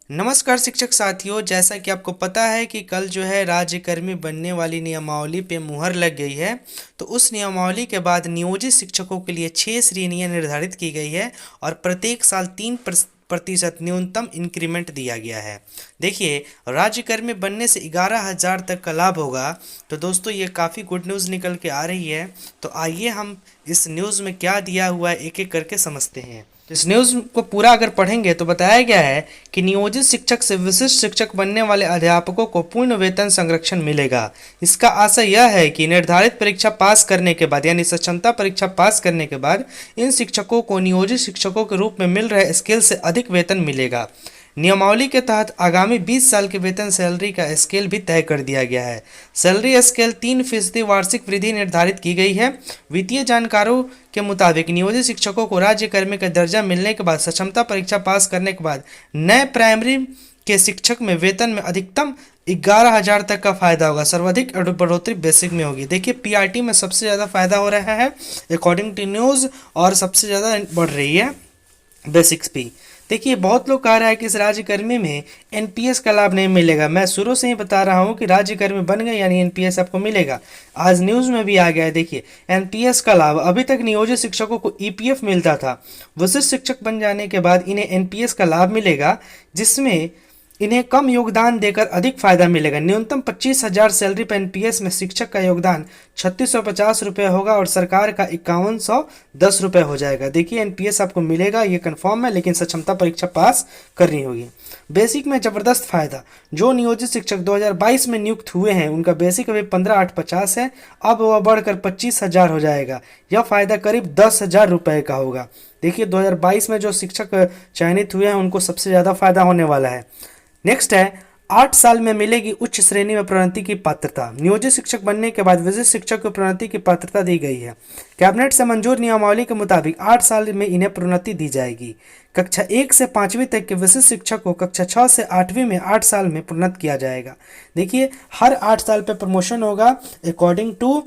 नमस्कार शिक्षक साथियों, जैसा कि आपको पता है कि कल जो है राज्यकर्मी बनने वाली नियमावली पे मुहर लग गई है। तो उस नियमावली के बाद नियोजित शिक्षकों के लिए 6 श्रेणियां निर्धारित की गई है और प्रत्येक साल 3% न्यूनतम इंक्रीमेंट दिया गया है। देखिए, राज्यकर्मी बनने से 11,000 तक का लाभ होगा। तो दोस्तों, ये काफ़ी गुड न्यूज़ निकल के आ रही है। तो आइए हम इस न्यूज़ में क्या दिया हुआ है एक एक करके समझते हैं। तो इस न्यूज़ को पूरा अगर पढ़ेंगे तो बताया गया है कि नियोजित शिक्षक से विशिष्ट शिक्षक बनने वाले अध्यापकों को पूर्ण वेतन संरक्षण मिलेगा। इसका आशय यह है कि निर्धारित परीक्षा पास करने के बाद यानी सक्षमता परीक्षा पास करने के बाद इन शिक्षकों को नियोजित शिक्षकों के रूप में मिल रहे स्केल से अधिक वेतन मिलेगा। नियमावली के तहत आगामी 20 साल के वेतन सैलरी का स्केल भी तय कर दिया गया है। सैलरी स्केल 3% वार्षिक वृद्धि निर्धारित की गई है। वित्तीय जानकारों के मुताबिक नियोजित शिक्षकों को राज्यकर्मी का दर्जा मिलने के बाद सक्षमता परीक्षा पास करने के बाद नए प्राइमरी के शिक्षक में वेतन में अधिकतम 11,000 तक का फायदा होगा। सर्वाधिक बढ़ोतरी बेसिक में होगी। देखिए, पीआरटी में सबसे ज़्यादा फायदा हो रहा है अकॉर्डिंग टू न्यूज़, और सबसे ज़्यादा बढ़ रही है बेसिक्स भी। देखिए, बहुत लोग कह रहे हैं कि इस राज्यकर्मी में एनपीएस का लाभ नहीं मिलेगा। मैं शुरू से ही बता रहा हूं कि राज्यकर्मी बन गए यानी एनपीएस आपको मिलेगा। आज न्यूज़ में भी आ गया है। देखिए, एनपीएस का लाभ अभी तक नियोजित शिक्षकों को ईपीएफ मिलता था। विशिष्ट शिक्षक बन जाने के बाद इन्हें एनपीएस का लाभ मिलेगा, जिसमें इन्हें कम योगदान देकर अधिक फायदा मिलेगा। न्यूनतम 25,000 सैलरी पर एनपीएस में शिक्षक का योगदान 3650 रुपये होगा और सरकार का 5110 रुपये हो जाएगा। देखिए, एनपीएस आपको मिलेगा, ये कंफर्म है, लेकिन सक्षमता परीक्षा पास करनी होगी। बेसिक में ज़बरदस्त फायदा। जो नियोजित शिक्षक 2022 में नियुक्त हुए हैं उनका बेसिक अभी 15,850 है, अब वह बढ़कर 25,000 हो जाएगा। यह फायदा करीब 10,000 रुपये का होगा। देखिए, 2022 में जो शिक्षक चयनित हुए हैं उनको सबसे ज़्यादा फायदा होने वाला है। नेक्स्ट है, 8 साल में मिलेगी उच्च श्रेणी में प्रोन्नति की पात्रता। नियोजित शिक्षक बनने के बाद विशिष्ट शिक्षक को प्रोन्नति की पात्रता दी गई है। कैबिनेट से मंजूर नियमावली के मुताबिक 8 साल में इन्हें प्रोन्नति दी जाएगी। कक्षा 1 से 5वीं तक के विशिष्ट शिक्षक को कक्षा 6 से 8वीं में 8 साल में प्रोन्नत किया जाएगा। देखिए, हर 8 साल पे प्रमोशन होगा अकॉर्डिंग टू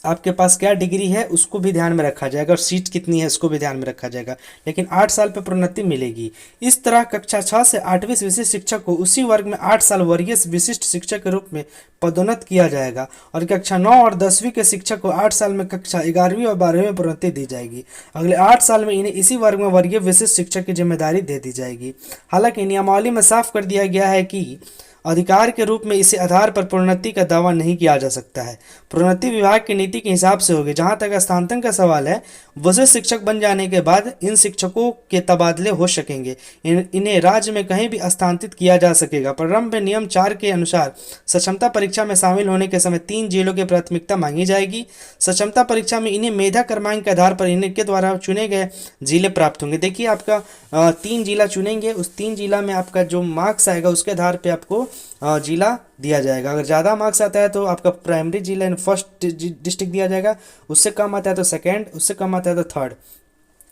आपके पास क्या डिग्री है उसको भी ध्यान में रखा जाएगा और सीट कितनी है उसको भी ध्यान में रखा जाएगा, लेकिन 8 साल पर प्रोन्नति मिलेगी। इस तरह कक्षा 6 से 8वीं विशिष्ट शिक्षक को उसी वर्ग में 8 साल वर्गीय विशिष्ट शिक्षक के रूप में पदोन्नत किया जाएगा और कक्षा 9 और 10वीं के शिक्षक को 8 साल में कक्षा 11वीं और 12वीं में प्रोन्नति दी जाएगी। अगले 8 साल में इन्हें इसी वर्ग में वर्गीय विशिष्ट शिक्षक की जिम्मेदारी दे दी जाएगी। हालांकि नियमावली में साफ कर दिया गया है कि अधिकार के रूप में इसी आधार पर प्रोन्नति का दावा नहीं किया जा सकता है। प्रोन्नति विभाग की नीति के हिसाब से होगी। जहां तक स्थानांतरण का सवाल है, विशिष्ट शिक्षक बन जाने के बाद इन शिक्षकों के तबादले हो सकेंगे। इन्हें राज्य में कहीं भी स्थानांतरित किया जा सकेगा। प्रारंभ नियम 4 के अनुसार सक्षमता परीक्षा में शामिल होने के समय 3 जिलों की प्राथमिकता मांगी जाएगी। सक्षमता परीक्षा में इन्हें मेधा क्रमांक के आधार पर इनके द्वारा चुने गए जिले प्राप्त होंगे। देखिए, आपका 3 जिला चुनेंगे, उस 3 जिला में आपका जो मार्क्स आएगा उसके आधार पर आपको जिला दिया जाएगा। अगर ज़्यादा मार्क्स आता है तो आपका प्राइमरी जिला फर्स्ट डिस्ट्रिक्ट दिया जाएगा, उससे कम आता है तो सेकंड, उससे कम आता है तो थर्ड।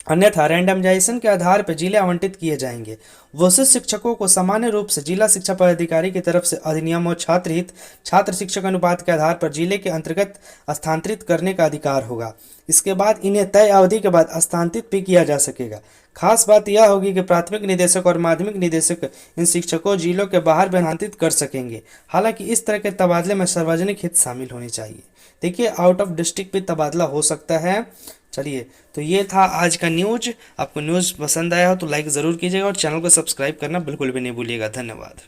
अन्यथा रैंडमाइजेशन के आधार पर जिले आवंटित किए जाएंगे। विशिष्ट शिक्षकों को सामान्य रूप से जिला शिक्षा पदाधिकारी की तरफ से अधिनियम और छात्र हित छात्र शिक्षक अनुपात के आधार पर जिले के अंतर्गत स्थानांतरित करने का अधिकार होगा। इसके बाद इन्हें तय अवधि के बाद स्थानांतरित भी किया जा सकेगा। खास बात यह होगी कि प्राथमिक निदेशक और माध्यमिक निदेशक इन शिक्षकों जिलों के बाहर भी स्थानांतरित कर सकेंगे। हालांकि इस तरह के तबादले में सार्वजनिक हित शामिल होनी चाहिए। देखिए, आउट ऑफ डिस्ट्रिक्ट भी तबादला हो सकता है। चलिए, तो ये था आज का न्यूज। आपको न्यूज़ पसंद आया हो तो लाइक ज़रूर कीजिएगा और चैनल को सब्सक्राइब करना बिल्कुल भी नहीं भूलिएगा। धन्यवाद।